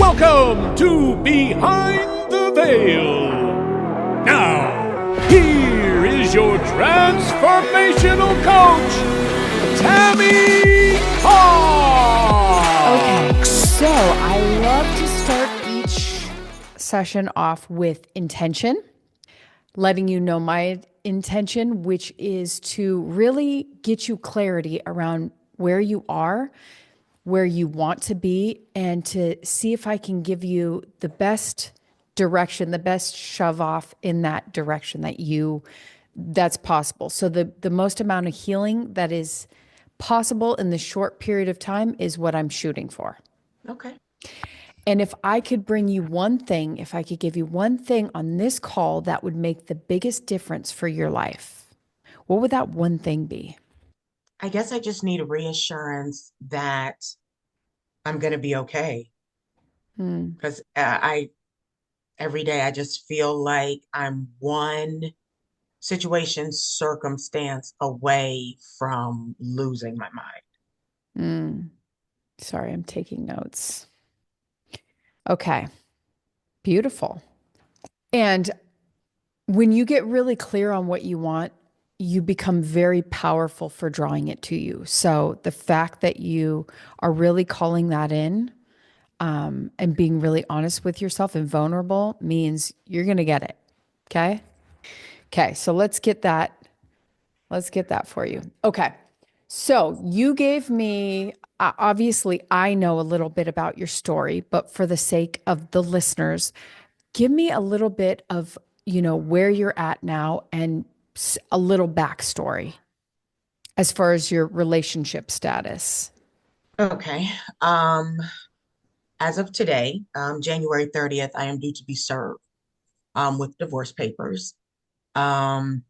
Welcome to Behind the Veil. Now, here is your transformational coach, Tammy Hawk. Okay, so I love to start each session off with intention, letting you know my intention, which is to really get you clarity around where you are, where you want to be, and to see if I can give you the best direction, the best shove off in that direction that's possible. So the most amount of healing that is possible in the short period of time is what I'm shooting for. Okay. And if I could bring you one thing, if I could give you one thing on this call that would make the biggest difference for your life, what would that one thing be? I guess I just need a reassurance that I'm going to be okay. Because every day I just feel like I'm one situation, circumstance away from losing my mind. Sorry, I'm taking notes. Okay, beautiful. And when you get really clear on what you want, you become very powerful for drawing it to you. So the fact that you are really calling that in and being really honest with yourself and vulnerable means you're going to get it. Okay. Okay. So let's get that. Let's get that for you. Okay. So you gave me, obviously, I know a little bit about your story, but for the sake of the listeners, give me a little bit of, where you're at now and a little backstory as far as your relationship status. Okay. As of today, January 30th, I am due to be served with divorce papers. Um,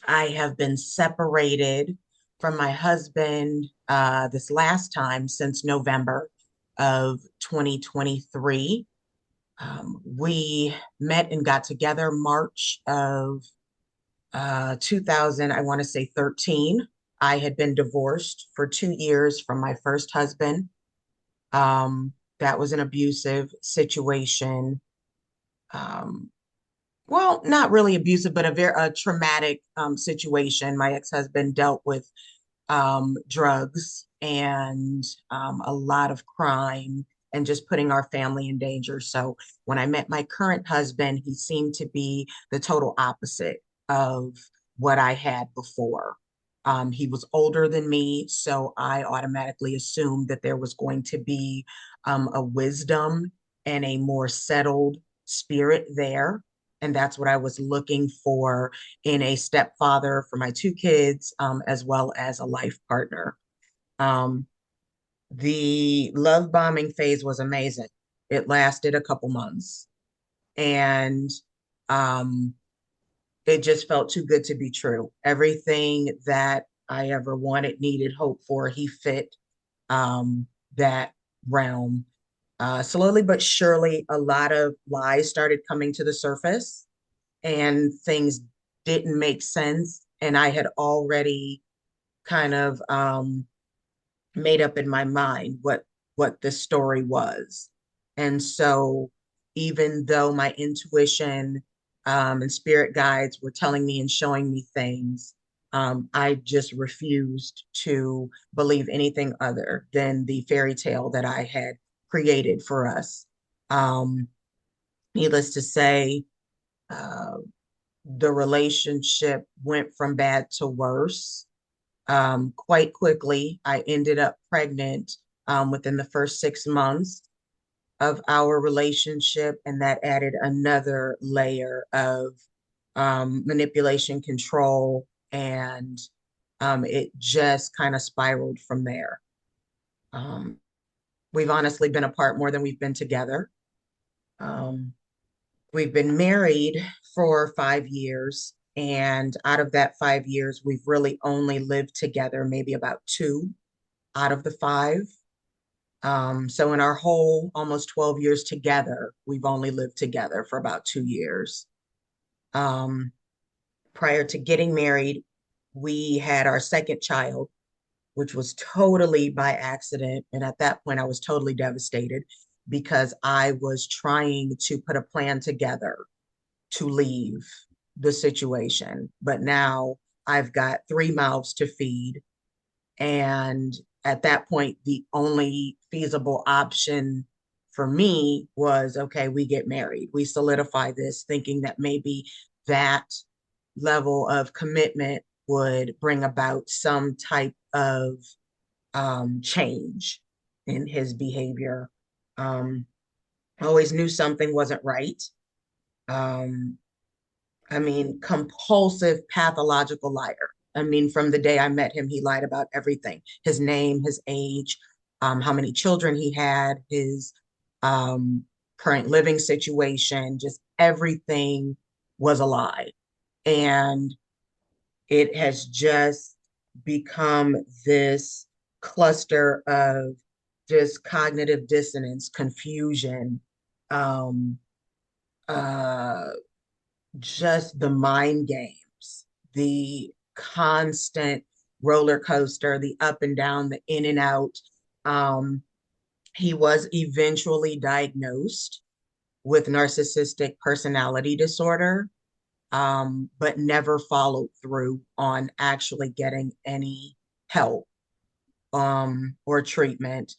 I have been separated from my husband this last time since November of 2023. We met and got together March of 2000, I want to say 13. I had been divorced for 2 years from my first husband. That was an abusive situation. Well, not really abusive, but a very traumatic situation. My ex-husband dealt with drugs and a lot of crime and just putting our family in danger. So when I met my current husband, he seemed to be the total opposite of what I had before. He was older than me, so I automatically assumed that there was going to be a wisdom and a more settled spirit there. And that's what I was looking for in a stepfather for my two kids, as well as a life partner. Um, the love bombing phase was amazing. It lasted a couple months, and um, it just felt too good to be true. Everything that I ever wanted, needed, hoped for, he fit that realm. Slowly but surely, a lot of lies started coming to the surface and things didn't make sense. And I had already kind of made up in my mind what the story was. And so even though my intuition and spirit guides were telling me and showing me things, I just refused to believe anything other than the fairy tale that I had created for us. Um, Needless to say, uh, the relationship went from bad to worse. Quite quickly, I ended up pregnant within the first 6 months of our relationship, and that added another layer of manipulation, control, and it just kind of spiraled from there. Um, we've honestly been apart more than we've been together. Um, we've been married for 5 years, and out of that 5 years, we've really only lived together maybe about two out of the five. So in our whole almost 12 years together, we've only lived together for about 2 years. Um, Prior to getting married, we had our second child, which was totally by accident. And at that point, I was totally devastated. because I was trying to put a plan together to leave the situation. But now I've got three mouths to feed. And at that point, the only feasible option for me was, okay, we get married. We solidify this, thinking that maybe that level of commitment would bring about some type of change in his behavior. I always knew something wasn't right. Um, I mean, compulsive pathological liar. I mean, from the day I met him, he lied about everything: his name, his age, how many children he had, his um, current living situation, just everything was a lie. And it has just become this cluster of just cognitive dissonance, confusion, um, uh, just the mind games, the constant roller coaster, the up and down, the in and out. Um, he was eventually diagnosed with narcissistic personality disorder, but never followed through on actually getting any help or treatment.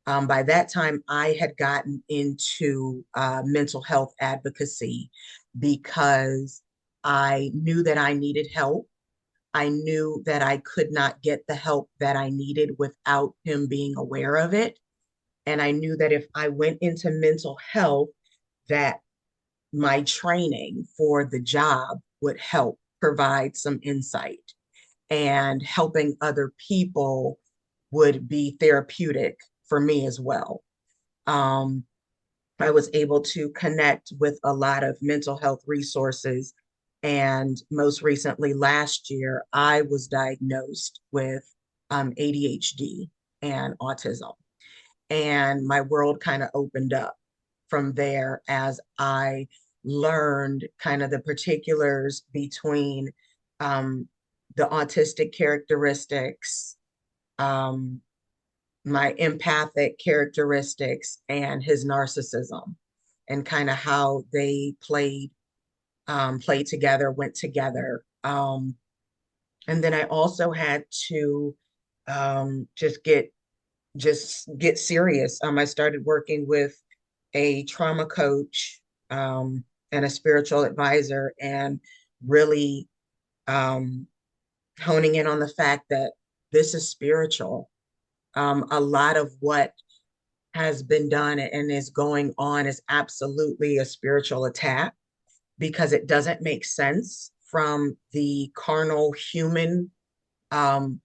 By that time, I had gotten into mental health advocacy because I knew that I needed help. I knew that I could not get the help that I needed without him being aware of it. And I knew that if I went into mental health, that my training for the job would help provide some insight, and helping other people would be therapeutic for me as well. Um, I was able to connect with a lot of mental health resources. And most recently, last year, I was diagnosed with ADHD and autism. And my world kind of opened up from there as I learned kind of the particulars between um, the autistic characteristics, um, my empathic characteristics, and his narcissism, and kind of how they played together, went together. And then I also had to just get serious. I started working with a trauma coach and a spiritual advisor, and really um, honing in on the fact that this is spiritual. A lot of what has been done and is going on is absolutely a spiritual attack, because it doesn't make sense from the carnal human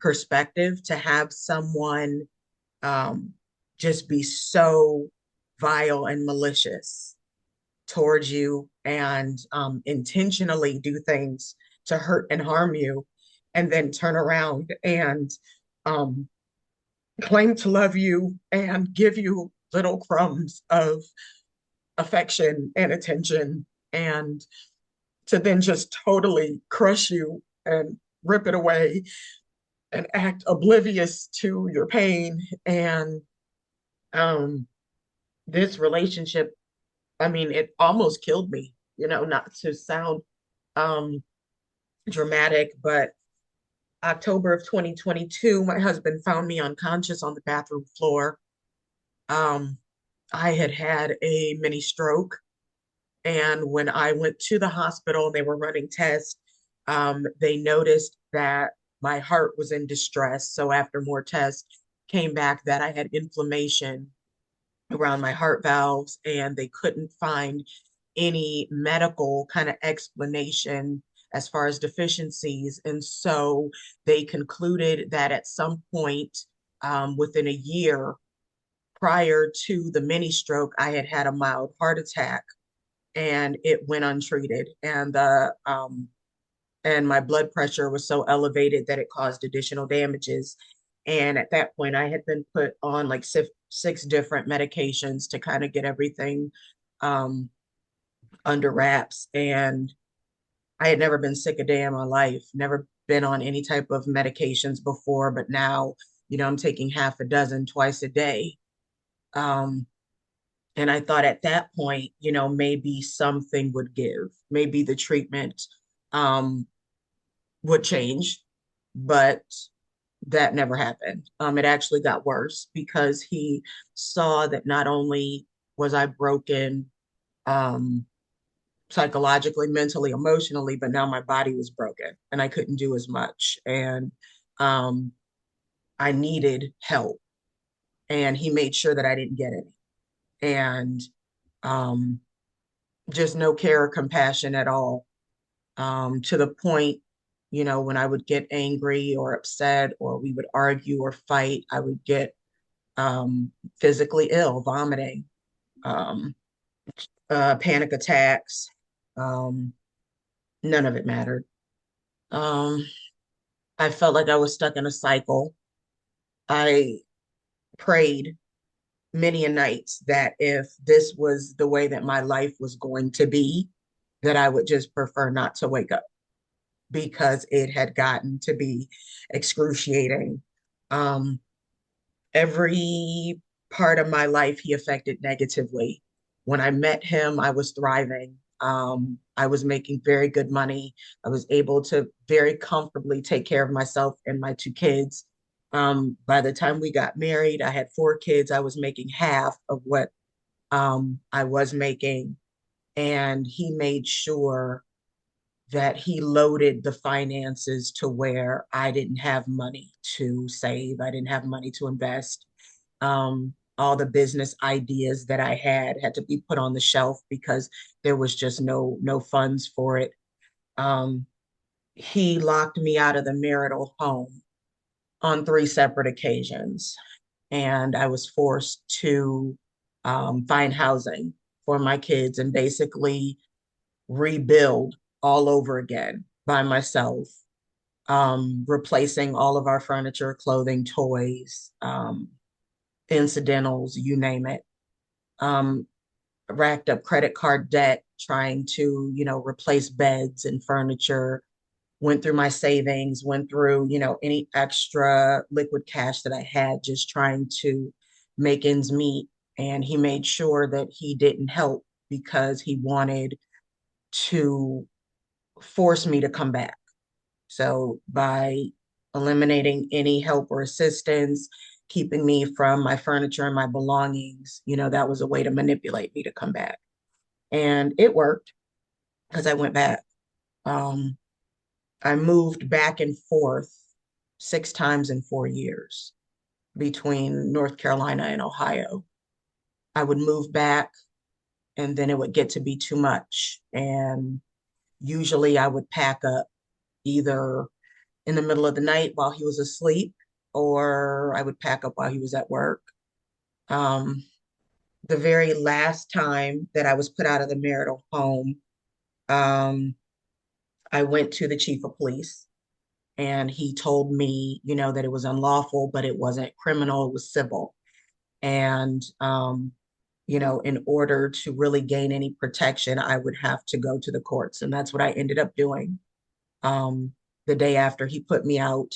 perspective to have someone um, just be so vile and malicious towards you, and intentionally do things to hurt and harm you, and then turn around and um, claim to love you and give you little crumbs of affection and attention, and to then just totally crush you and rip it away and act oblivious to your pain. And um, this relationship, I mean, it almost killed me, not to sound um, dramatic, but October of 2022, my husband found me unconscious on the bathroom floor. Um, I had had a mini stroke. And when I went to the hospital and they were running tests, they noticed that my heart was in distress. So after more tests, came back that I had inflammation around my heart valves, and they couldn't find any medical kind of explanation as far as deficiencies. And so they concluded that at some point within a year prior to the mini stroke, I had had a mild heart attack, and it went untreated. And my blood pressure was so elevated that it caused additional damages. And at that point, I had been put on like six different medications to kind of get everything um, under wraps. And I had never been sick a day in my life, never been on any type of medications before, but now, I'm taking half a dozen twice a day. Um, And I thought at that point, maybe something would give, maybe the treatment um, would change, but that never happened. It actually got worse because he saw that not only was I broken um, psychologically, mentally, emotionally, but now my body was broken and I couldn't do as much. And um, I needed help. And he made sure that I didn't get any. And um, just no care or compassion at all, to the point, when I would get angry or upset or we would argue or fight, I would get physically ill, vomiting, um, panic attacks. Um, None of it mattered. Um, I felt like I was stuck in a cycle. I prayed many a nights that if this was the way that my life was going to be, that I would just prefer not to wake up because it had gotten to be excruciating. Um, every part of my life he affected negatively. When I met him, I was thriving. I was making very good money. I was able to very comfortably take care of myself and my two kids. By the time we got married, I had four kids. I was making half of what I was making. And he made sure that he loaded the finances to where I didn't have money to save. I didn't have money to invest. All the business ideas that I had to be put on the shelf because there was just no funds for it. Um, he locked me out of the marital home on three separate occasions, and I was forced to find housing for my kids and basically rebuild all over again by myself, replacing all of our furniture, clothing, toys, incidentals, you name it. Um, Racked up credit card debt trying to, replace beds and furniture, went through my savings, went through, any extra liquid cash that I had, just trying to make ends meet. And he made sure that he didn't help because he wanted to force me to come back. So by eliminating any help or assistance, keeping me from my furniture and my belongings, that was a way to manipulate me to come back. And it worked because I went back. Um, I moved back and forth 6 times in 4 years between North Carolina and Ohio. I would move back and then it would get to be too much. And usually I would pack up either in the middle of the night while he was asleep, or I would pack up while he was at work. Um, the very last time that I was put out of the marital home, um, I went to the chief of police and he told me, that it was unlawful, but it wasn't criminal, it was civil. And, in order to really gain any protection, I would have to go to the courts. And that's what I ended up doing. Um, the day after he put me out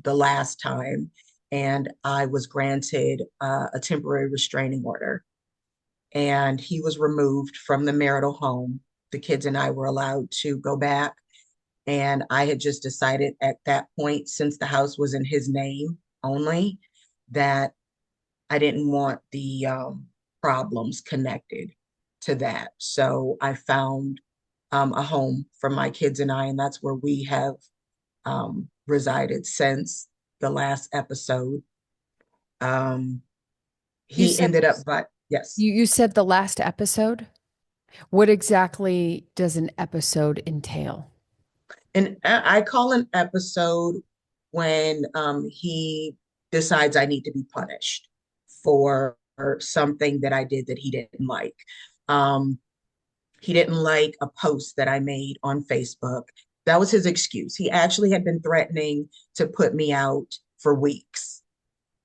the last time, and I was granted a temporary restraining order. And he was removed from the marital home. The kids and I were allowed to go back. And I had just decided at that point, since the house was in his name only, that I didn't want the problems connected to that. So I found a home for my kids and I, and that's where we have resided since the last episode. Um, You he said ended up, but yes. you said the last episode. What exactly does an episode entail? And I call an episode when he decides I need to be punished for something that I did that he didn't like. Um, he didn't like a post that I made on Facebook. That was his excuse. He actually had been threatening to put me out for weeks.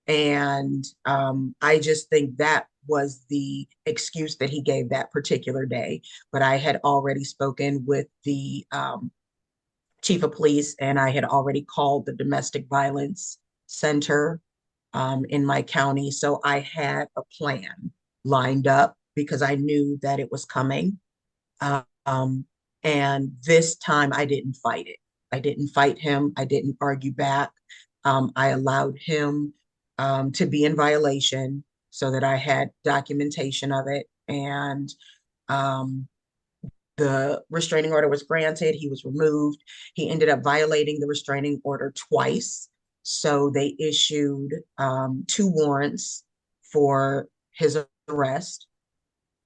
And I just think that was the excuse that he gave that particular day. But I had already spoken with the chief of police and I had already called the domestic violence center in my county. So I had a plan. lined up because I knew that it was coming. Um, and this time I didn't fight it. I didn't fight him. I didn't argue back. I allowed him to be in violation so that I had documentation of it. And um, the restraining order was granted. He was removed. He ended up violating the restraining order twice. So they issued two warrants for his arrest.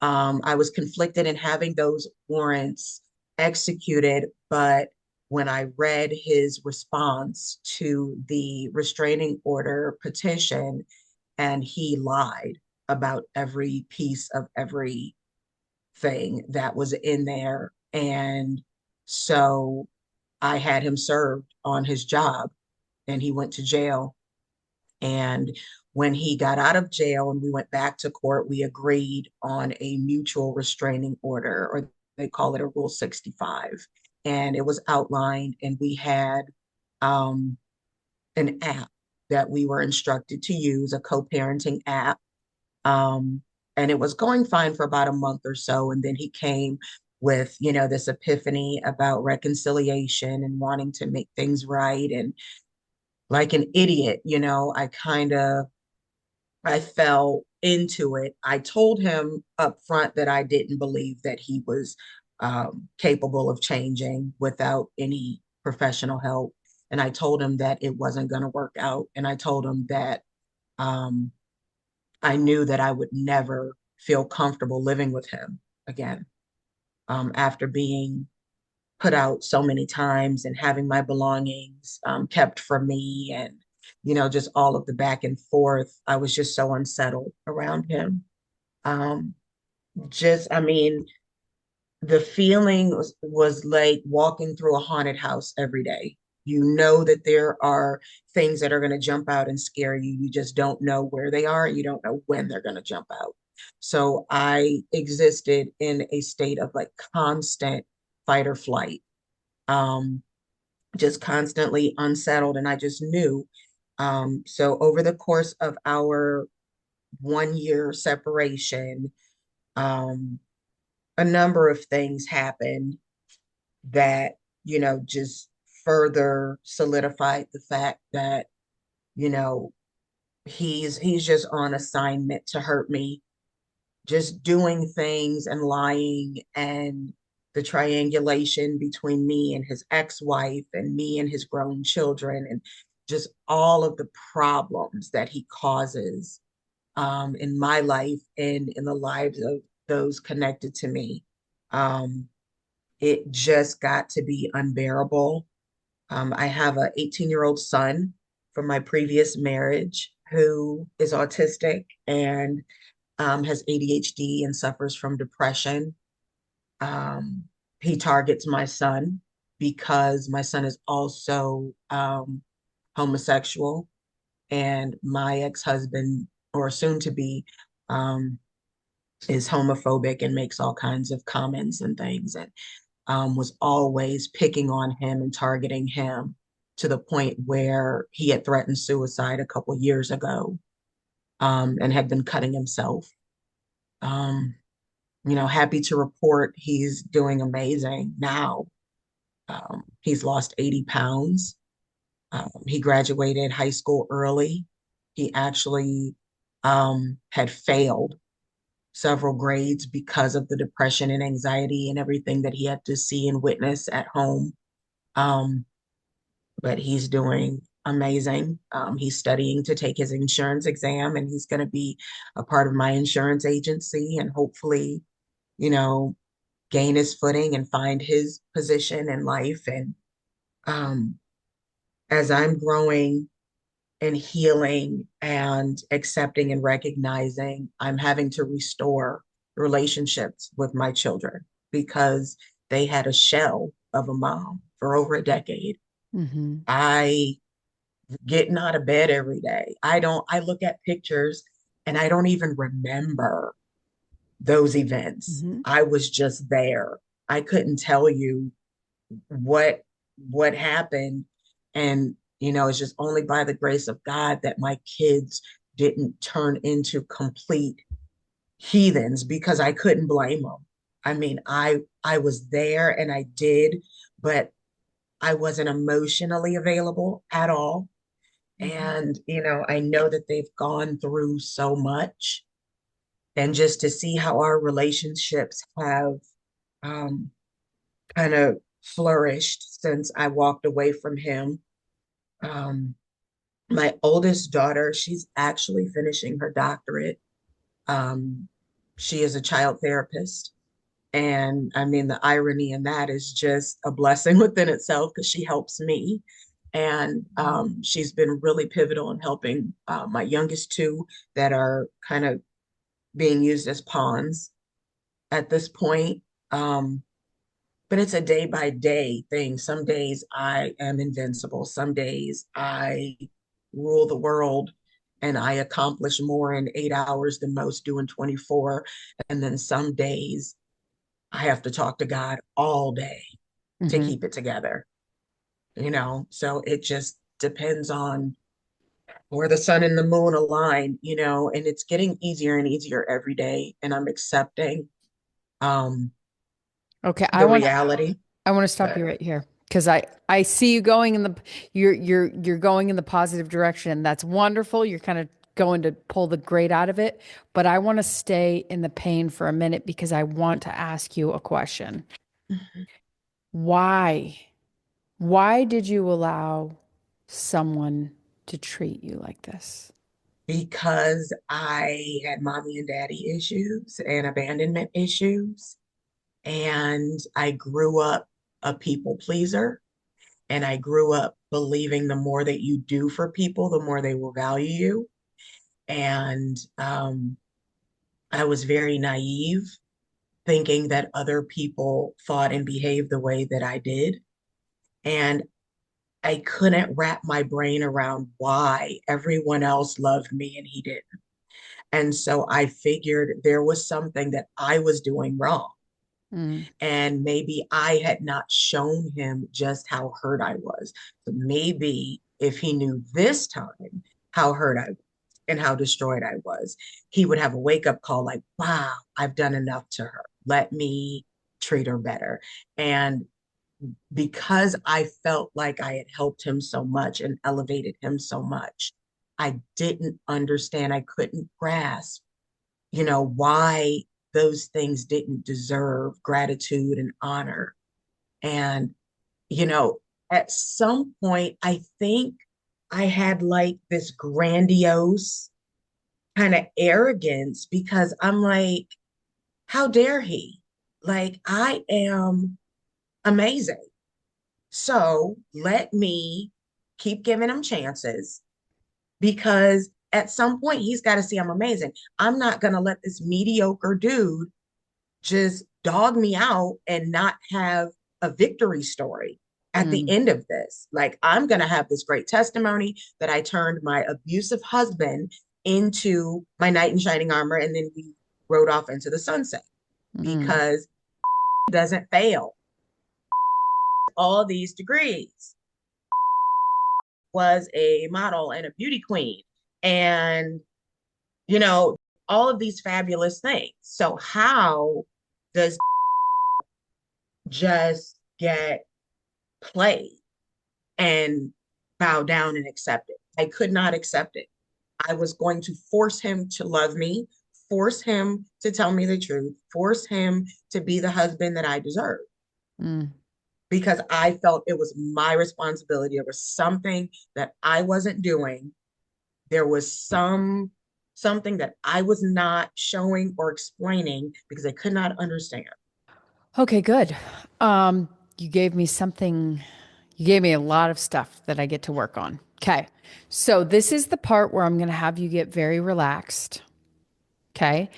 I was conflicted in having those warrants executed, but when I read his response to the restraining order petition, and he lied about every piece of everything that was in there. And so I had him served on his job and he went to jail. And when he got out of jail and we went back to court, we agreed on a mutual restraining order, or they call it a Rule 65. And it was outlined, and we had um, an app that we were instructed to use, a co-parenting app. Um, and it was going fine for about a month or so. And then he came with, this epiphany about reconciliation and wanting to make things right. And like an idiot, I fell into it. I told him up front that I didn't believe that he was capable of changing without any professional help. And I told him that it wasn't going to work out. And I told him that um, I knew that I would never feel comfortable living with him again after being put out so many times and having my belongings kept from me, and just all of the back and forth. I was just so unsettled around him. um I mean, the feeling was like walking through a haunted house every day. You know that there are things that are going to jump out and scare you. You just don't know where they are. You don't know when they're going to jump out. So I existed in a state of like constant fight or flight, um, just constantly unsettled. And I just knew. So over the course of our 1 year separation, um, a number of things happened that, just further solidified the fact that, you know, he's just on assignment to hurt me, just doing things and lying, and the triangulation between me and his ex-wife and me and his grown children, and just all of the problems that he causes in my life and in the lives of those connected to me. Um, it just got to be unbearable. I have a 18-year-old son from my previous marriage who is autistic and has ADHD and suffers from depression. Um, he targets my son because my son is also homosexual, and my ex-husband, or soon to be, um, is homophobic and makes all kinds of comments and things, and was always picking on him and targeting him to the point where he had threatened suicide a couple years ago, and had been cutting himself. Um, happy to report he's doing amazing now. He's lost 80 pounds. He graduated high school early. He actually had failed several grades because of the depression and anxiety and everything that he had to see and witness at home. Um, but he's doing amazing. He's studying to take his insurance exam, and he's going to be a part of my insurance agency and hopefully, you know, gain his footing and find his position in life. And um, as I'm growing and healing and accepting and recognizing, I'm having to restore relationships with my children because they had a shell of a mom for over a decade. Mm-hmm. I getting out of bed every day. I look at pictures and I don't even remember those events. Mm-hmm. I was just there. I couldn't tell you what what happened. And it's just only by the grace of God that my kids didn't turn into complete heathens because I couldn't blame them. I mean, I was there and I did, but I wasn't emotionally available at all. Mhm. And, I know that they've gone through so much. And just to see how our relationships have um, kind of flourished since I walked away from him. Um, my oldest daughter, she's actually finishing her doctorate. Um, she is a child therapist. And I mean, the irony in that is just a blessing within itself because she helps me. And she's been really pivotal in helping my youngest two that are kind of being used as pawns at this point. Um, but it's a day by day thing. Some days I am invincible. Some days I rule the world and I accomplish more in 8 hours than most do in 24. And then some days I have to talk to God all day to Mhm. keep it together, So it just depends on where the sun and the moon align, and it's getting easier and easier every day. And I'm accepting um, Okay, the reality. I want to stop But you right here because I see you going in the you're going in the positive direction. That's wonderful. You're kind of going to pull the great out of it, but I want to stay in the pain for a minute because I want to ask you a question. Why? Why did you allow someone to treat you like this? because I had mommy and daddy issues and abandonment issues, and I grew up a people pleaser. And I grew up believing the more that you do for people, the more they will value you. And I was very naive, thinking that other people thought and behaved the way that I did. And I couldn't wrap my brain around why everyone else loved me and he didn't. And so I figured there was something that I was doing wrong. Mm, And maybe I had not shown him just how hurt I was. So maybe if he knew this time how hurt I was and how destroyed I was, he would have a wake up call like, wow, I've done enough to her. Let me treat her better. And because I felt like I had helped him so much and elevated him so much, I didn't understand, I couldn't grasp, why those things didn't deserve gratitude and honor. And, you know, at some point, I think I had like this grandiose kind of arrogance because I'm like, how dare he? Like, I am amazing. So let me keep giving him chances because at some point he's got to see I'm amazing. I'm not going to let this mediocre dude just dog me out and not have a victory story at the mm, end of this. Like, I'm going to have this great testimony that I turned my abusive husband into my knight in shining armor. And then we rode off into the sunset mm, because doesn't fail all these degrees, was a model and a beauty queen. And, you know, all of these fabulous things. So, how does just get played and bow down and accept it? I could not accept it. I was going to force him to love me, force him to tell me the truth, force him to be the husband that I deserve mm. because I felt it was my responsibility. There was something that I wasn't doing. There was something that I was not showing or explaining because I could not understand. Okay, good. You gave me something, you gave me a lot of stuff that I get to work on. Okay. So this is the part where I'm going to have you get very relaxed. Okay.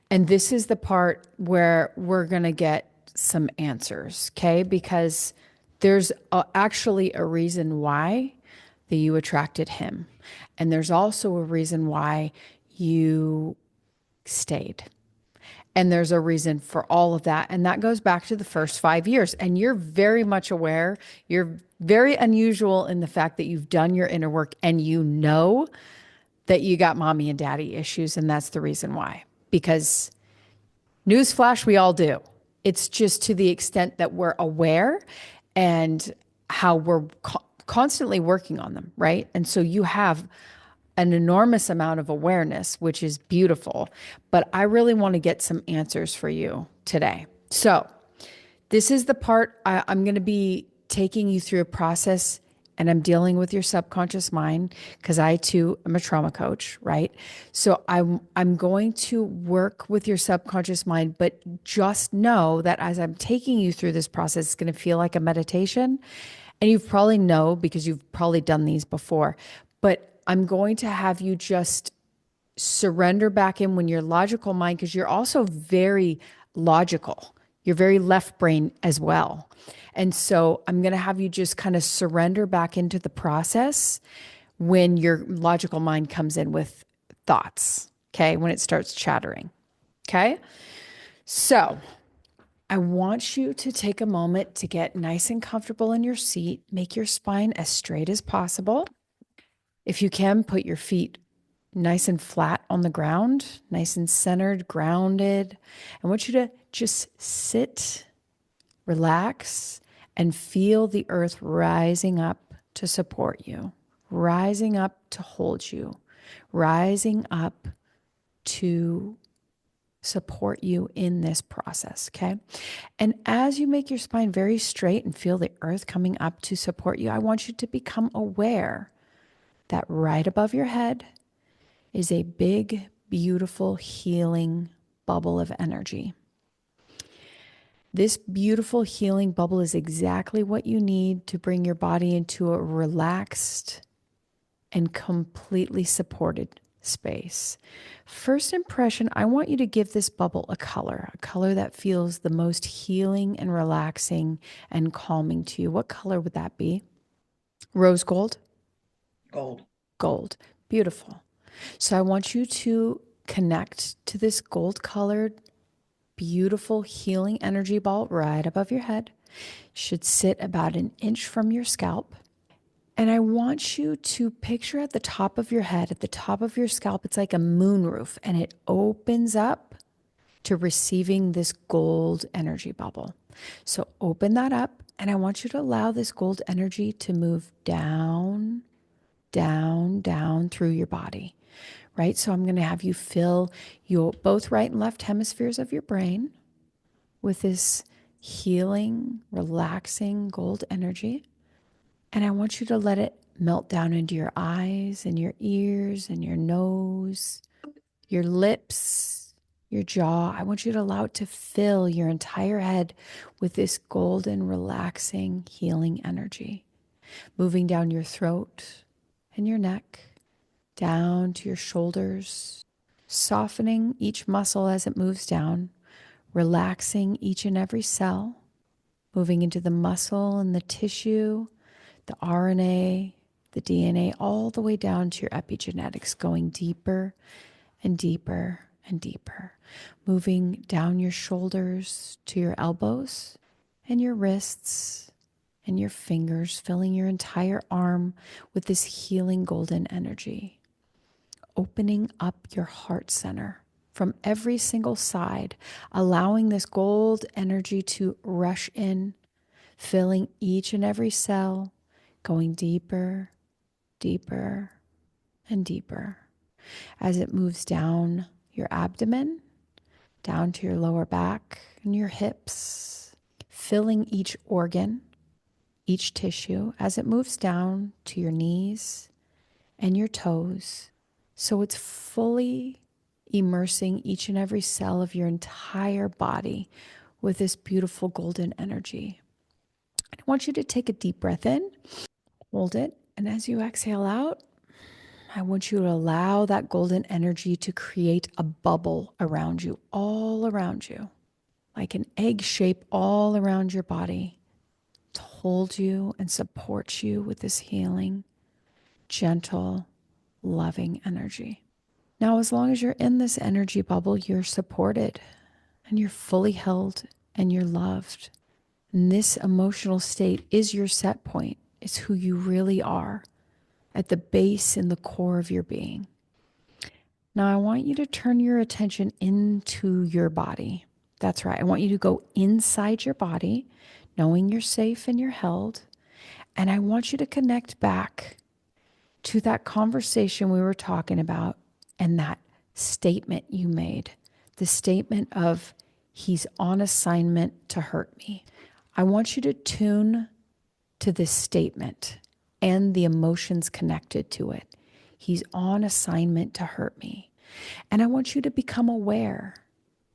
And this is the part where we're going to get some answers. Okay. Because there's actually a reason why that you attracted him. And there's also a reason why you stayed. And there's a reason for all of that. And that goes back to the first 5 years. And you're very much aware. You're very unusual in the fact that you've done your inner work and you know that you got mommy and daddy issues. And that's the reason why. Because Newsflash, we all do. It's just to the extent that we're aware and how we're constantly working on them, right? And so you have an enormous amount of awareness, which is beautiful. But I really want to get some answers for you today. So this is the part I'm going to be taking you through a process, and I'm dealing with your subconscious mind because I too am a trauma coach, right? So I'm going to work with your subconscious mind, but just know that as I'm taking you through this process, it's going to feel like a meditation. And you probably know because you've probably done these before, but I'm going to have you just surrender back in when your logical mind, because you're also very logical. You're very left brain as well. And so I'm going to have you just kind of surrender back into the process when your logical mind comes in with thoughts, okay? When it starts chattering, okay? So I want you to take a moment to get nice and comfortable in your seat. Make your spine as straight as possible. If you can, put your feet nice and flat on the ground, nice and centered, grounded. I want you to just sit, relax, and feel the earth rising up to support you, rising up to hold you, rising up to support you in this process, okay? And as you make your spine very straight and feel the earth coming up to support you, I want you to become aware that right above your head is a big, beautiful, healing bubble of energy. This beautiful healing bubble is exactly what you need to bring your body into a relaxed and completely supported space. First impression, I want you to give this bubble a color that feels the most healing and relaxing and calming to you. What color would that be? Rose gold? Gold. Gold. Beautiful. So I want you to connect to this gold colored, beautiful healing energy ball right above your head. Should sit about an inch from your scalp. And I want you to picture at the top of your head, at the top of your scalp, it's like a moonroof, and it opens up to receiving this gold energy bubble. So open that up, and I want you to allow this gold energy to move down, down, down through your body, right? So I'm going to have you fill your both right and left hemispheres of your brain with this healing, relaxing gold energy. And I want you to let it melt down into your eyes and your ears and your nose, your lips, your jaw. I want you to allow it to fill your entire head with this golden, relaxing, healing energy, moving down your throat and your neck, down to your shoulders, softening each muscle as it moves down, relaxing each and every cell, moving into the muscle and the tissue, the RNA, the DNA, all the way down to your epigenetics, going deeper and deeper and deeper, moving down your shoulders to your elbows and your wrists and your fingers, filling your entire arm with this healing golden energy, opening up your heart center from every single side, allowing this gold energy to rush in, filling each and every cell, going deeper, deeper, and deeper as it moves down your abdomen, down to your lower back and your hips, filling each organ, each tissue as it moves down to your knees and your toes. So it's fully immersing each and every cell of your entire body with this beautiful golden energy. I want you to take a deep breath in, hold it, and as you exhale out, I want you to allow that golden energy to create a bubble around you, all around you, like an egg shape all around your body to hold you and support you with this healing, gentle, loving energy. Now, as long as you're in this energy bubble, you're supported and you're fully held and you're loved. And this emotional state is your set point. It's who you really are at the base and the core of your being. Now, I want you to turn your attention into your body. That's right. I want you to go inside your body, knowing you're safe and you're held. And I want you to connect back to that conversation we were talking about and that statement you made, the statement of, he's on assignment to hurt me. I want you to tune to this statement and the emotions connected to it. He's on assignment to hurt me. And I want you to become aware,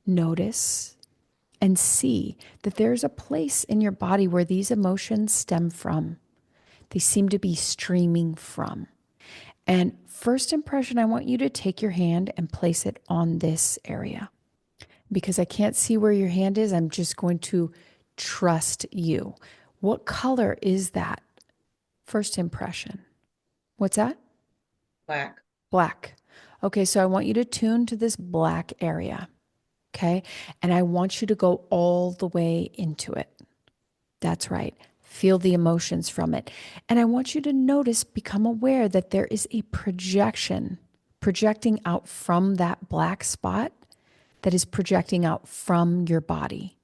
notice, and see that there's a place in your body where these emotions stem from. They seem to be streaming from. And first impression, I want you to take your hand and place it on this area. Because I can't see where your hand is, I'm just going to trust you. What color is that first impression? What's that? Black. Black. Okay, so I want you to tune to this black area. Okay, and I want you to go all the way into it. That's right. Feel the emotions from it. And I want you to notice, become aware that there is a projection projecting out from that black spot that is projecting out from your body.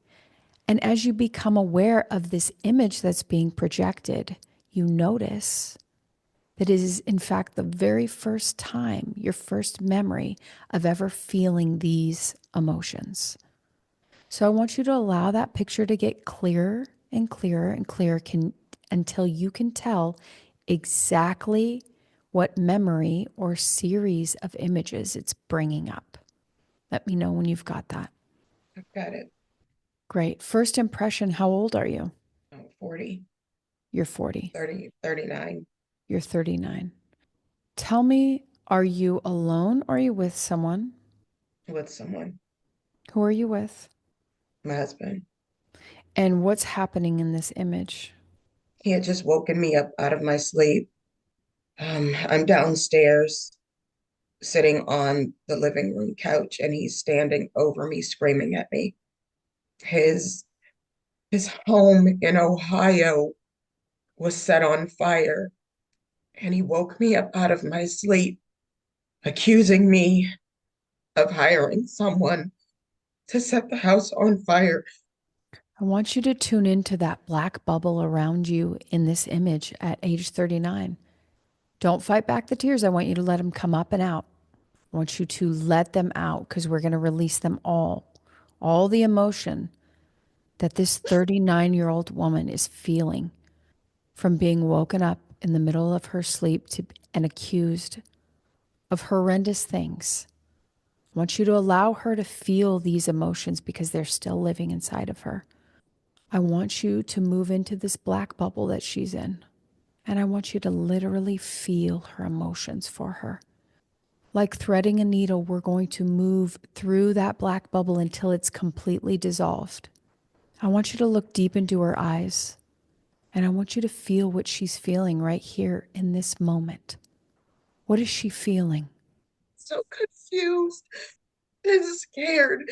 And as you become aware of this image that's being projected, you notice that it is, in fact, the very first time, your first memory of ever feeling these emotions. So I want you to allow that picture to get clearer and clearer and clearer until you can tell exactly what memory or series of images it's bringing up. Let me know when you've got that. I've got it. Great. First impression, how old are you? 40, You're 40. 30, 39. You're 39. Tell me, are you alone or are you with someone? With someone. Who are you with? My husband. And what's happening in this image? He had just woken me up out of my sleep. I'm downstairs sitting on the living room couch, and he's standing over me, screaming at me. His his home in Ohio was set on fire, and he woke me up out of my sleep, accusing me of hiring someone to set the house on fire. I want you to tune into that black bubble around you in this image at age 39. Don't fight back the tears. I want you to let them come up and out. I want you to let them out because we're going to release them all the emotion that this 39-year-old woman is feeling from being woken up in the middle of her sleep and accused of horrendous things. I want you to allow her to feel these emotions because they're still living inside of her. I want you to move into this black bubble that she's in. And I want you to literally feel her emotions for her. Like threading a needle, we're going to move through that black bubble until it's completely dissolved. I want you to look deep into her eyes. And I want you to feel what she's feeling right here in this moment. What is she feeling? So confused and scared.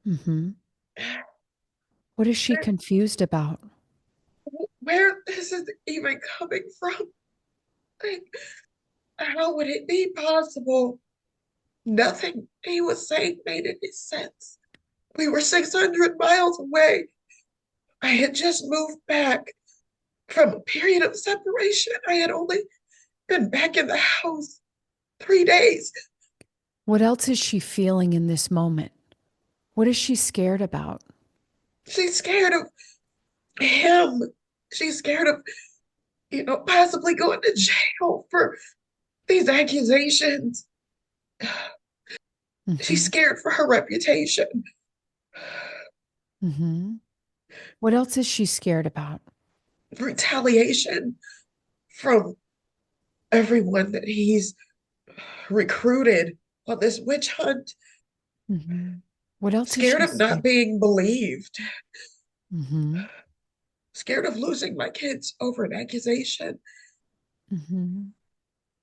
Mm-hmm. What is she confused about? Where this is even coming from? Like, how would it be possible? Nothing he was saying made any sense. We were 600 miles away. I had just moved back from a period of separation. I had only been back in the house 3 days. What else is she feeling in this moment? What is she scared about? She's scared of him. She's scared of, possibly going to jail for these accusations. She's Mm-hmm. scared for her reputation. Mm-hmm. What else is she scared about? Retaliation from everyone that he's recruited on this witch hunt. Mm-hmm. What else is Scared she of not scared? being believed. Mm-hmm. Scared of losing my kids over an accusation. Mm-hmm.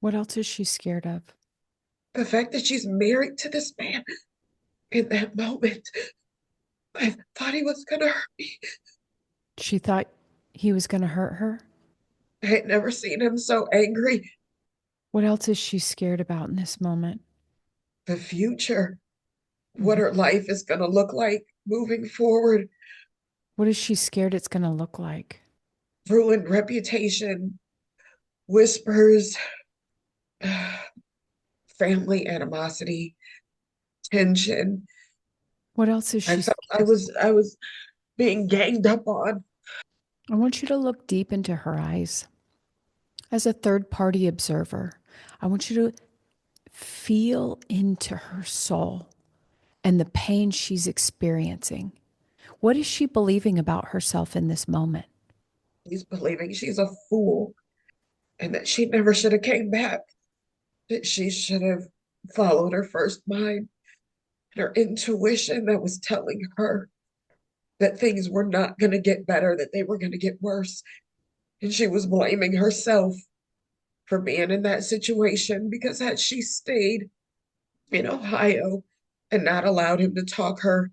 What else is she scared of? The fact that she's married to this man in that moment. I thought he was going to hurt me. She thought he was going to hurt her? I had never seen him so angry. What else is she scared about in this moment? The future. what Mhm. her life is going to look like moving forward. What is she scared it's going to look like? Ruined reputation, whispers, family animosity, tension. What else is I she felt scared? I was being ganged up on. I want you to look deep into her eyes as a third party observer. I want you to feel into her soul and the pain she's experiencing. What is she believing about herself in this moment? She's believing she's a fool and that she never should have came back, that she should have followed her first mind and her intuition that was telling her that things were not going to get better, that they were going to get worse. And she was blaming herself for being in that situation because had she stayed in Ohio and not allowed him to talk her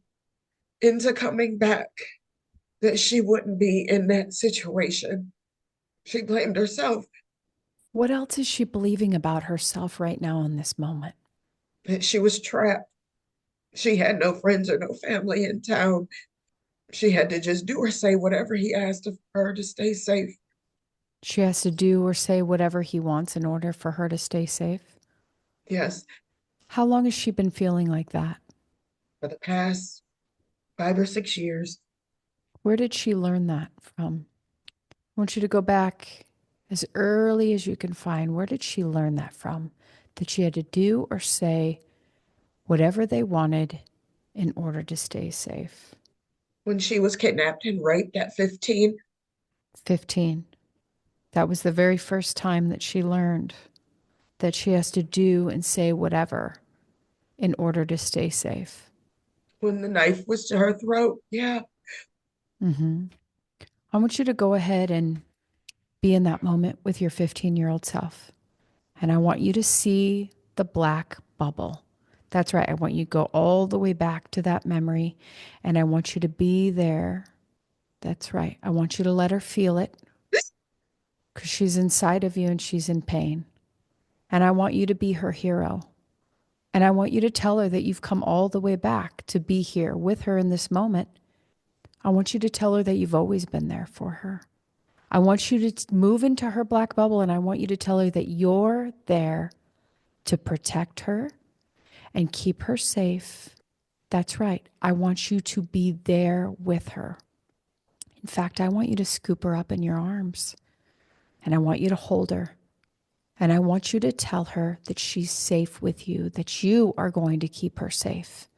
into coming back, that she wouldn't be in that situation. She blamed herself, What else is she believing about herself right now in this moment? that she was trapped. She had no friends or no family in town. She had to just do or say whatever he asked of her to stay safe. She has to do or say whatever he wants in order for her to stay safe. Yes, How long has she been feeling like that? for the past 5 or 6 years. Where did she learn that from? I want you to go back as early as you can find. Where did she learn that from? That she had to do or say whatever they wanted in order to stay safe. When she was kidnapped and raped at 15, 15. That was the very first time that she learned that she has to do and say whatever in order to stay safe. when the knife was to her throat. Yeah, Mm-hmm. I want you to go ahead and be in that moment with your 15-year-old self. And I want you to see the black bubble. That's right. I want you to go all the way back to that memory and I want you to be there. That's right. I want you to let her feel it because she's inside of you and she's in pain. And I want you to be her hero. And I want you to tell her that you've come all the way back to be here with her in this moment. I want you to tell her that you've always been there for her. I want you to move into her black bubble and I want you to tell her that you're there to protect her and keep her safe. That's right. I want you to be there with her. In fact, I want you to scoop her up in your arms and I want you to hold her. And I want you to tell her that she's safe with you, that you are going to keep her safe.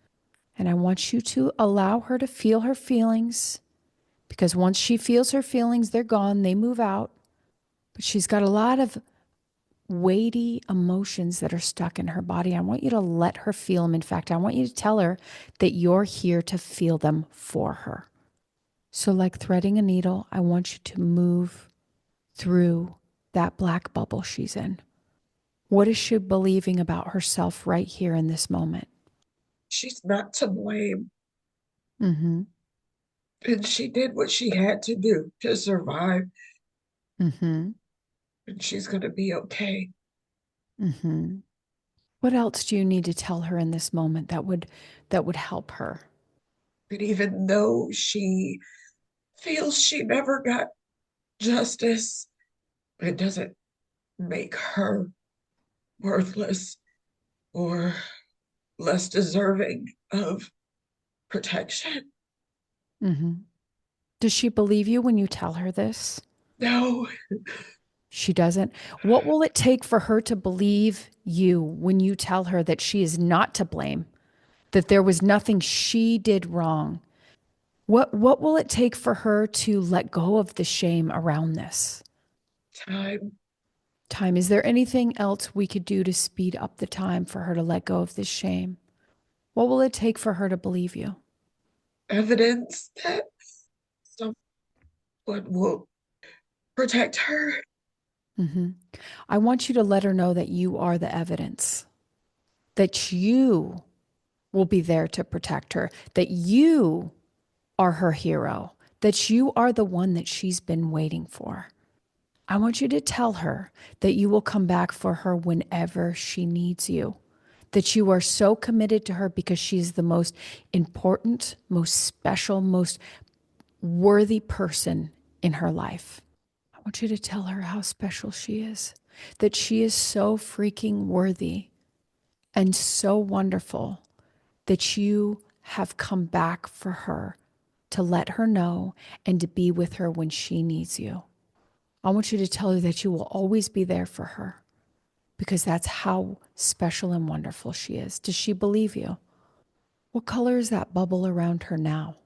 And I want you to allow her to feel her feelings because once she feels her feelings, they're gone, they move out. But she's got a lot of weighty emotions that are stuck in her body. I want you to let her feel them. In fact, I want you to tell her that you're here to feel them for her. So, like threading a needle, I want you to move through that black bubble she's in. What is she believing about herself right here in this moment? she's not to blame. Mm-hmm. And she did what she had to do to survive. Mm-hmm. And she's going to be okay. Mm-hmm. What else do you need to tell her in this moment that would help her? But even though she feels she never got justice, it doesn't make her worthless or less deserving of protection. Mm-hmm. Does she believe you when you tell her this? No, She doesn't. What will it take for her to believe you when you tell her that she is not to blame, that there was nothing she did wrong? What will it take for her to let go of the shame around this? time, Time. Is there anything else we could do to speed up the time for her to let go of this shame? What will it take for her to believe you? evidence that someone will protect her. Mm-hmm. I want you to let her know that you are the evidence, that you will be there to protect her, that you are her hero, that you are the one that she's been waiting for. I want you to tell her that you will come back for her whenever she needs you, that you are so committed to her because she's the most important, most special, most worthy person in her life. I want you to tell her how special she is, that she is so freaking worthy and so wonderful that you have come back for her to let her know and to be with her when she needs you. I want you to tell her that you will always be there for her because that's how special and wonderful she is. Does she believe you? What color is that bubble around her now?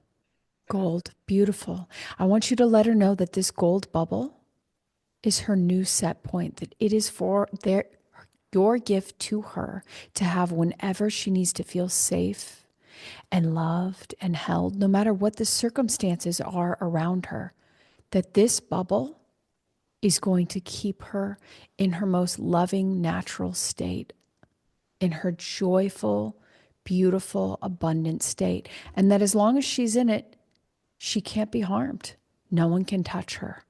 Gold. Beautiful. I want you to let her know that this gold bubble is her new set point, that it is for your gift to her to have whenever she needs to feel safe and loved and held, no matter what the circumstances are around her, that this bubble is going to keep her in her most loving, natural state, in her joyful, beautiful, abundant state. And that as long as she's in it, she can't be harmed. No one can touch her.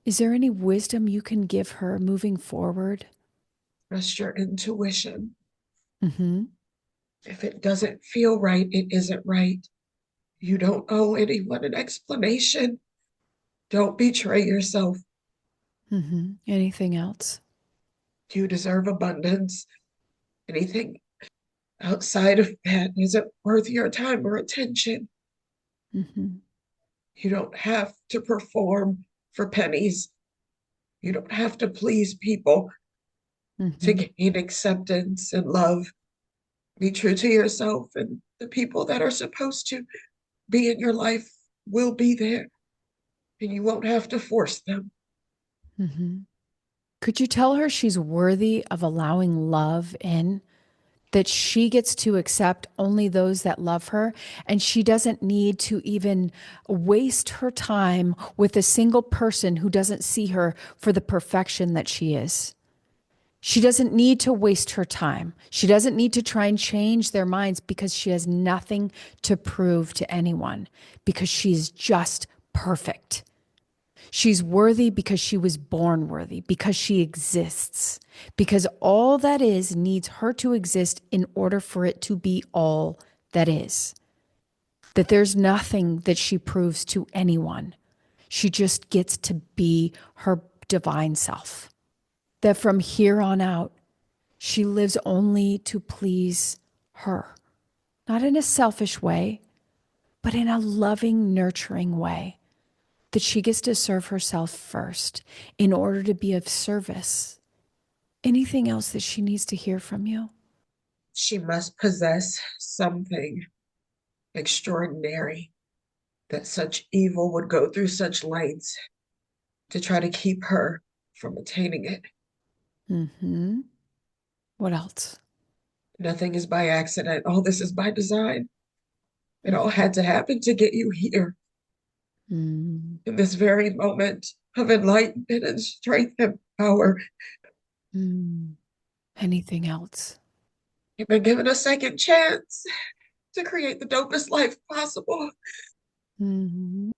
Is there any wisdom you can give her moving forward? Trust your intuition. Mm-hmm. If it doesn't feel right, it isn't right. You don't owe anyone an explanation. Don't betray yourself. Mm-hmm. Anything else? You deserve abundance. Anything outside of that isn't worth your time or attention. Mm-hmm. You don't have to perform for pennies. You don't have to please people to Mm-hmm. gain acceptance and love. Be true to yourself, and the people that are supposed to be in your life will be there, and you won't have to force them. Mm-hmm. Could you tell her she's worthy of allowing love in? That she gets to accept only those that love her, and she doesn't need to even waste her time with a single person who doesn't see her for the perfection that she is. She doesn't need to waste her time. She doesn't need to try and change their minds because she has nothing to prove to anyone because she's just perfect. She's worthy because she was born worthy, because she exists, because all that is needs her to exist in order for it to be all that is. That there's nothing that she proves to anyone. She just gets to be her divine self. That from here on out, she lives only to please her, not in a selfish way, but in a loving, nurturing way. That she gets to serve herself first in order to be of service. Anything else that she needs to hear from you? She must possess something extraordinary, that such evil would go through such lengths to try to keep her from attaining it. Mm-hmm. What else? Nothing is by accident. All this is by design. It all had to happen to get you here Mm-hmm. in this very moment of enlightenment and strength and power. Mm-hmm. Anything else? You've been given a second chance to create the dopest life possible Mm-hmm.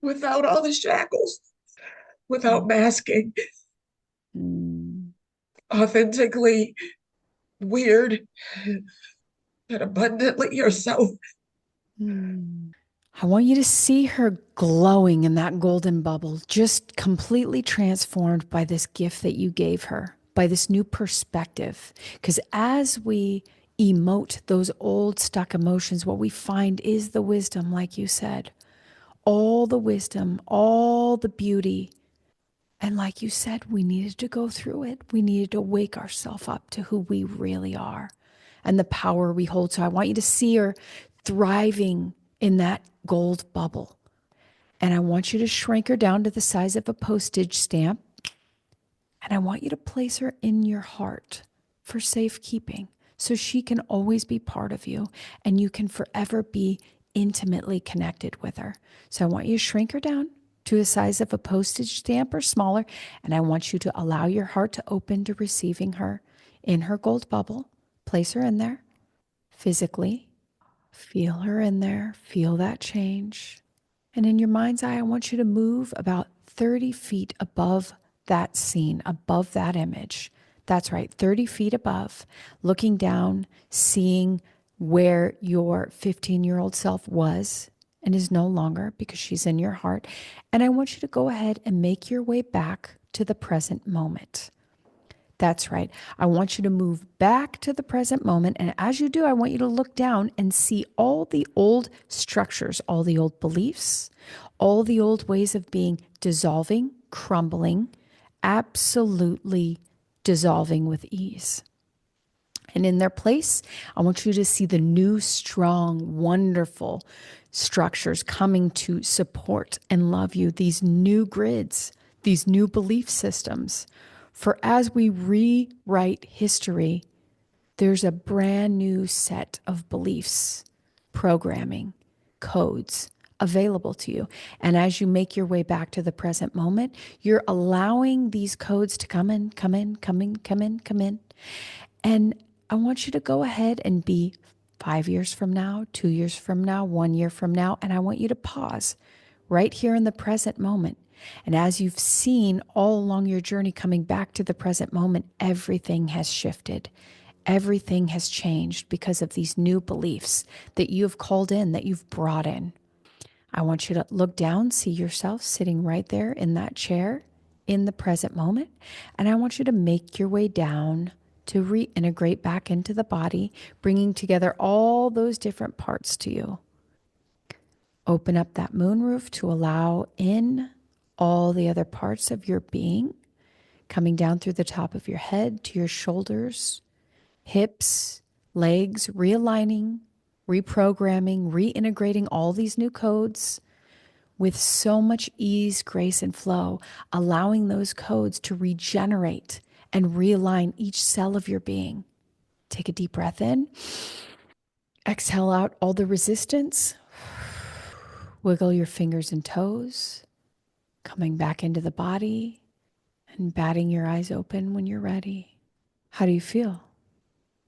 without all the shackles, without masking, Mm-hmm. authentically weird and abundantly yourself. Mm. I want you to see her glowing in that golden bubble, just completely transformed by this gift that you gave her, by this new perspective. Because as we emote those old stuck emotions, what we find is the wisdom, like you said, all the wisdom, all the beauty. And like you said, we needed to go through it. We needed to wake ourselves up to who we really are and the power we hold. So I want you to see her thriving in that gold bubble. And I want you to shrink her down to the size of a postage stamp. And I want you to place her in your heart for safekeeping so she can always be part of you and you can forever be intimately connected with her. So I want you to shrink her down to the size of a postage stamp or smaller. And I want you to allow your heart to open to receiving her in her gold bubble. Place her in there physically. Feel her in there. Feel that change. And in your mind's eye, I want you to move about 30 feet above that scene, above that image, That's right, 30 feet above, looking down, seeing where your 15-year-old self was and is no longer because she's in your heart. And I want you to go ahead and make your way back to the present moment. That's right. I want you to move back to the present moment. And as you do, I want you to look down and see all the old structures, all the old beliefs, all the old ways of being dissolving, crumbling, absolutely dissolving with ease. And in their place, I want you to see the new, strong, wonderful structures coming to support and love you, these new grids, these new belief systems. For as we rewrite history, there's a brand new set of beliefs, programming, codes available to you. And as you make your way back to the present moment, you're allowing these codes to come in, come in, come in, come in, come in. And I want you to go ahead and be 5 years from now, 2 years from now, 1 year from now, and I want you to pause right here in the present moment. And as you've seen all along your journey coming back to the present moment, everything has shifted. Everything has changed because of these new beliefs that you have called in, that you've brought in. I want you to look down, see yourself sitting right there in that chair in the present moment. And I want you to make your way down to reintegrate back into the body, bringing together all those different parts to you. Open up that moonroof to allow in all the other parts of your being, coming down through the top of your head to your shoulders, hips, legs, realigning, reprogramming, reintegrating all these new codes with so much ease, grace, and flow, allowing those codes to regenerate and realign each cell of your being. Take a deep breath in. Exhale out all the resistance. Wiggle your fingers and toes, coming back into the body and batting your eyes open when you're ready. How do you feel?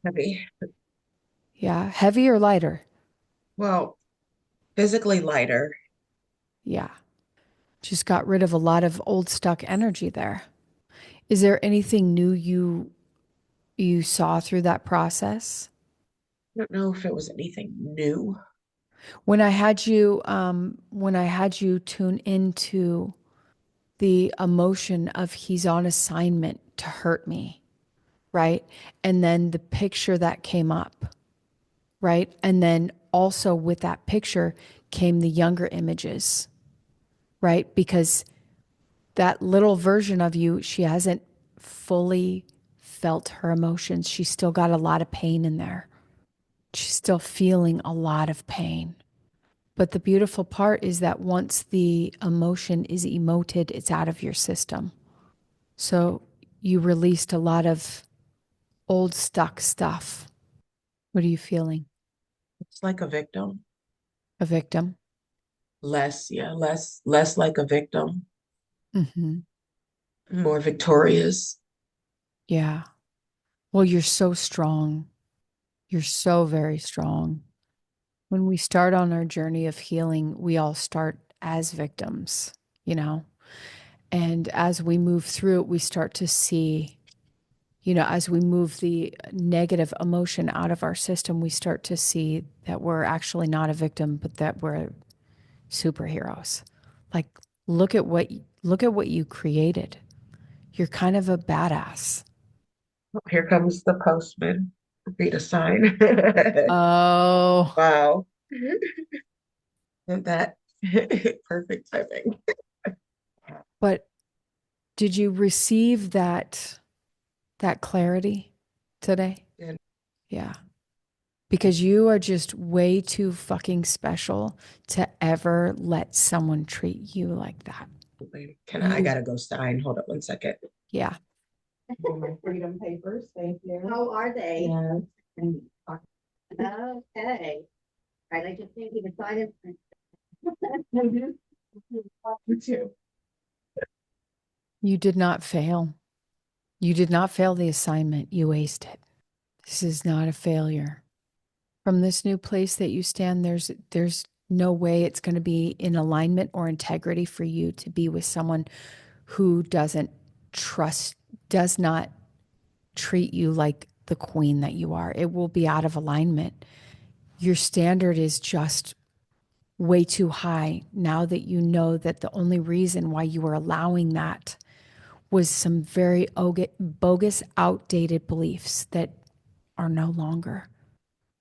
Heavy. Yeah, heavy or lighter? Well, physically lighter. Yeah. Just got rid of a lot of old stuck energy there. Is there anything new you saw through that process? I don't know if it was anything new. When I had you tune into the emotion of he's on assignment to hurt me, right? And then the picture that came up, right? And then also with that picture came the younger images, right? Because that little version of you, she hasn't fully felt her emotions. She's still got a lot of pain in there. She's still feeling a lot of pain. But the beautiful part is that once the emotion is emoted, it's out of your system. So you released a lot of old stuck stuff. What are you feeling? It's like a victim. A victim? Less like a victim, Mm-hmm. more victorious. Yeah. Well, you're so strong. You're so very strong. When we start on our journey of healing, we all start as victims, you know? And as we move through it, we start to see, as we move the negative emotion out of our system, we start to see that we're actually not a victim, but that we're superheroes. Like, look at what you created. You're kind of a badass. Oh, here comes the postman. Read a sign. Oh, Wow. Isn't that perfect timing? but did you receive that clarity today? And Yeah. Because you are just way too fucking special to ever let someone treat you like that. I You, gotta go sign. Hold up 1 second. yeah. For my freedom papers, thank you. How are they? Yeah. Okay. Right, I just think you decided. You too. You did not fail. You did not fail the assignment. You aced it. This is not a failure. From this new place that you stand, there's no way it's going to be in alignment or integrity for you to be with someone who does not treat you like the queen that you are. It will be out of alignment. Your standard is just way too high now that you know that the only reason why you were allowing that was some very bogus, outdated beliefs that are no longer,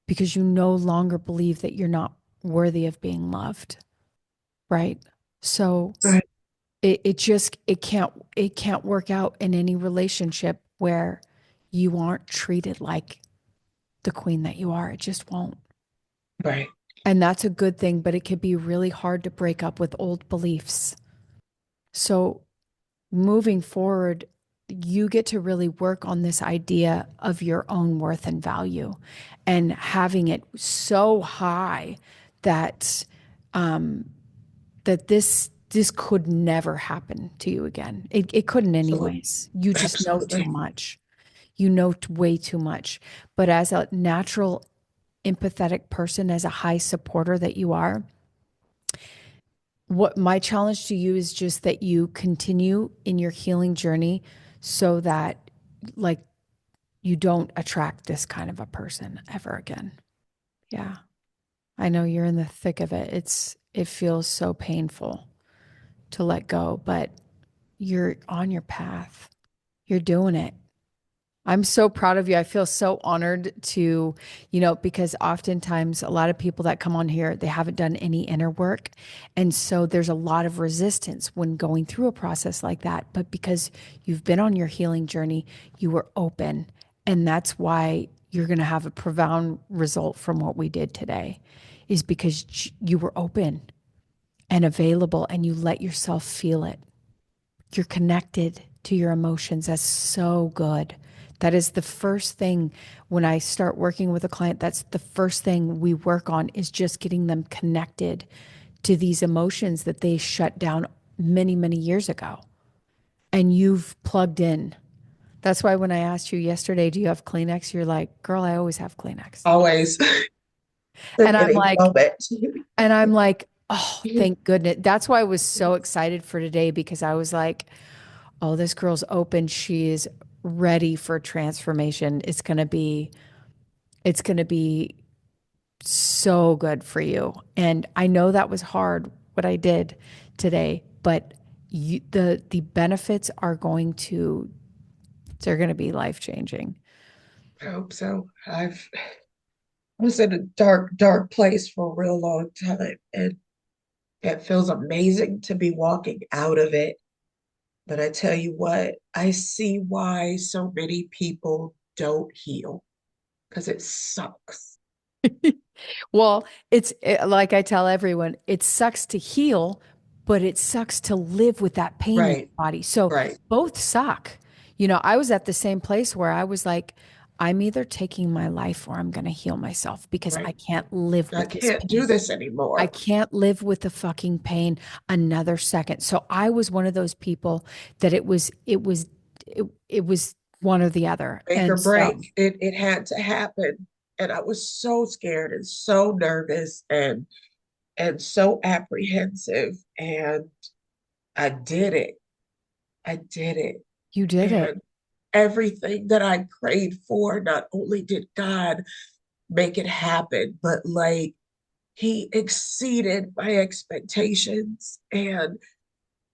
because you no longer believe that you're not worthy of being loved. Right. So Right. it can't work out in any relationship where you aren't treated like the queen that you are. It just won't. Right. And that's a good thing, but it can be really hard to break up with old beliefs. So moving forward, you get to really work on this idea of your own worth and value and having it so high that that this could never happen to you again. It couldn't Absolutely. anyways. You just know too Absolutely. much. You know way too much. But as a natural empathetic person, as a high supporter that you are, what my challenge to you is just that you continue in your healing journey so that like you don't attract this kind of a person ever again. Yeah. I know you're in the thick of it. It feels so painful to let go, but you're on your path. You're doing it. I'm so proud of you. I feel so honored to, because oftentimes a lot of people that come on here, they haven't done any inner work. And so there's a lot of resistance when going through a process like that. But because you've been on your healing journey, you were open. And that's why you're going to have a profound result from what we did today, is because you were open and available and you let yourself feel it. You're connected to your emotions. That's so good. That is the first thing when I start working with a client, that's the first thing we work on, is just getting them connected to these emotions that they shut down many, many years ago. And you've plugged in. That's why when I asked you yesterday, do you have Kleenex? You're like, girl, I always have Kleenex. Always. And At I'm any like, moment. oh, thank goodness. That's why I was so excited for today, because I was like, oh, this girl's open. She is ready for transformation. It's going to be so good for you. And I know that was hard what I did today, but the benefits they're going to be life-changing. I hope so. I was in a dark, dark place for a real long time, and it feels amazing to be walking out of it. But I tell you what, I see why so many people don't heal, because it sucks. Well, like I tell everyone, it sucks to heal, but it sucks to live with that pain in your Right, body. So right, both suck. I was at the same place where I was like, I'm either taking my life or I'm going to heal myself, because I right. can't live I with this can't do pain. this I anymore. can't live with the fucking pain another second. So I was one of those people that it was one or the other. Make or And so break. It had to happen. And I was so scared and so nervous and so apprehensive. And I did it. I did it. you did it. And everything that I prayed for, not only did God make it happen, but like he exceeded my expectations. And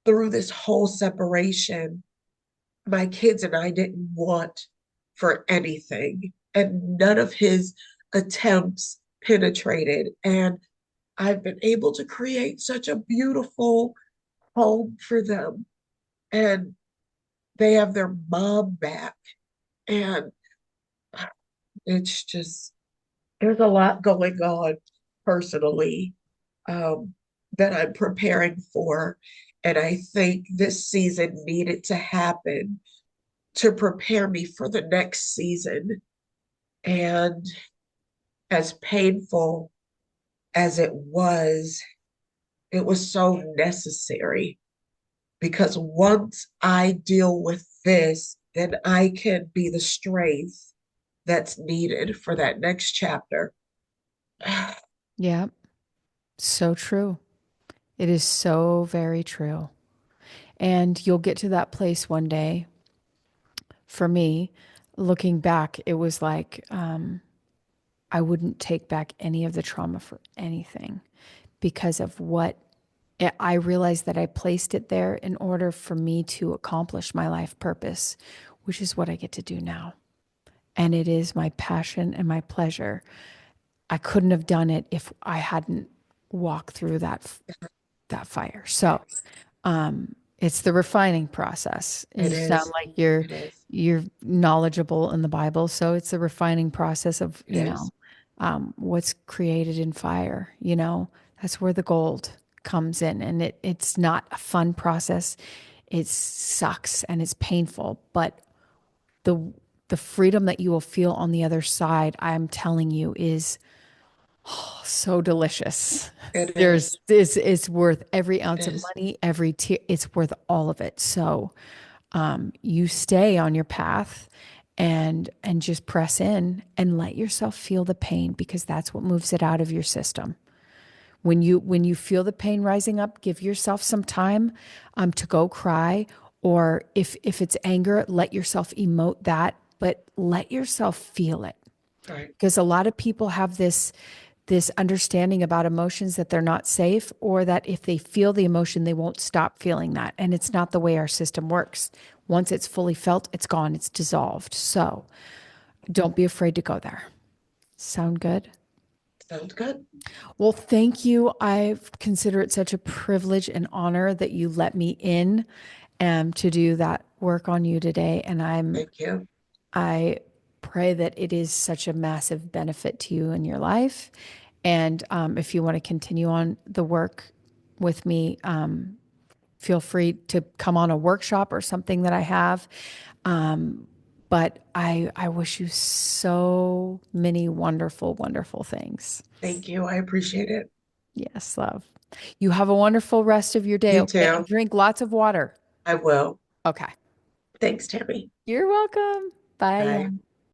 through this whole separation, my kids and I didn't want for anything. And none of his attempts penetrated. And I've been able to create such a beautiful home for them. And they have their mom back. And it's just, there's a lot going on personally, um, that I'm preparing for. And I think this season needed to happen to prepare me for the next season. And as painful as it was so necessary, because once I deal with this, then I can be the strength that's needed for that next chapter. Yeah. So true. It is so very true. And you'll get to that place one day, for me, looking back, it was like I wouldn't take back any of the trauma for anything because of what I realized that I placed it there in order for me to accomplish my life purpose, which is what I get to do now. And it is my passion and my pleasure. I couldn't have done it if I hadn't walked through that fire. So it's the refining process. It You sound is. like you're It is. knowledgeable in the Bible, so it's the refining process of It is. what's created in fire. That's where the gold comes in, and it's not a fun process. It sucks and it's painful, but the the freedom that you will feel on the other side, I'm telling you, is so delicious. It is. It's worth every It ounce of is. money, every tear. It's worth all of it. So you stay on your path and just press in and let yourself feel the pain, because that's what moves it out of your system. When you feel the pain rising up, give yourself some time to go cry, or if it's anger, let yourself emote that, but let yourself feel it. Right. Because a lot of people have this understanding about emotions that they're not safe, or that if they feel the emotion, they won't stop feeling that. And it's not the way our system works. Once it's fully felt, it's gone, it's dissolved. So don't be afraid to go there. Sound good? Sounds good. Well, thank you. I consider it such a privilege and honor that you let me in to do that work on you today. And Thank you. I pray that it is such a massive benefit to you in your life. And if you want to continue on the work with me, feel free to come on a workshop or something that I have. But I wish you so many wonderful, wonderful things. Thank you. I appreciate it. Yes, love. You have a wonderful rest of your day, You okay? And too. drink lots of water. I will. Okay. Thanks, Tammy. You're welcome. Bye. Bye. Young.